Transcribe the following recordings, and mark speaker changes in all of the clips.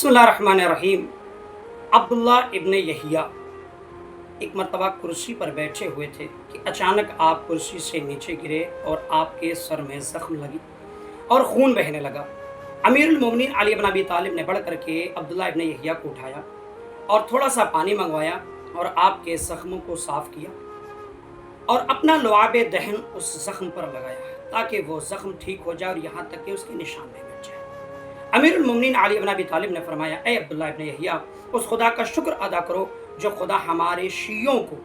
Speaker 1: बिस्मिल्लाहिर्रहमानिर्रहीम। अब्दुल्ला इब्न यहिया एक मर्तबा कुर्सी पर बैठे हुए थे कि अचानक आप कुर्सी से नीचे गिरे और आपके सर में जख्म लगी और खून बहने लगा। अमीरुल मोमिनीन अली इब्न अबी तालिब ने बढ़ करके अब्दुल्ला इब्न यहिया को उठाया और थोड़ा सा पानी मंगवाया और आपके जख्मों को साफ किया और अपना लुआब दहन उस जख्म पर लगाया ताकि वो जख्म ठीक हो जाए और यहाँ तक कि उसके निशान भी मिट जाए। अमीरुल मोमिनीन अली इब्न अबी तालिब ने फरमाया, ए अब्दुल्ला इब्न यहिया, उस खुदा का शुक्र अदा करो जो खुदा हमारे शियों को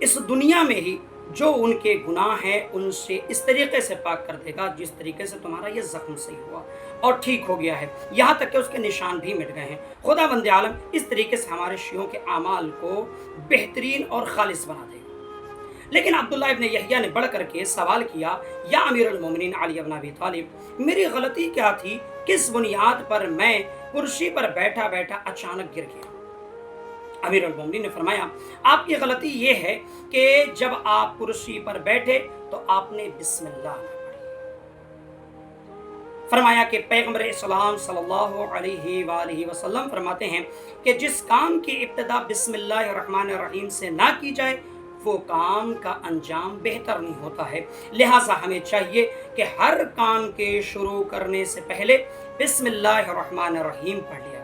Speaker 1: इस दुनिया में ही जो उनके गुनाह हैं उनसे इस तरीके से पाक कर देगा जिस तरीके से तुम्हारा ये जख्म सही हुआ और ठीक हो गया है, यहाँ तक कि उसके निशान भी मिट गए हैं। खुदा बंदे आलम इस तरीके से हमारे शियों के आमाल को बेहतरीन और खालिस बना देगा। लेकिन अब्दुल्ला इब्न यहिया ने बढ़ करके सवाल किया, या अमीरुल मोमिनीन अली इब्न अबी तालिब, मेरी गलती क्या थी? किस बुनियाद पर मैं कुर्सी पर बैठा बैठा अचानक गिर गया? अमीरुल मोमिनीन ने फरमाया, आपकी गलती ये है कि जब आप कुर्सी पर बैठे तो आपने बिस्मिल्लाह ना पढ़ी। फरमाया कि पैगंबर इस्लाम सल्लल्लाहु अलैहि वालैहि वसल्लम फरमाते हैं कि जिस काम की इब्तिदा बिस्मिल्लाहिर रहमानिर रहीम से ना की जाए वो काम का अंजाम बेहतर नहीं होता है। लिहाजा हमें चाहिए कि हर काम के शुरू करने से पहले बिस्मिल्लाहिर रहमानिर रहीम पढ़ लिया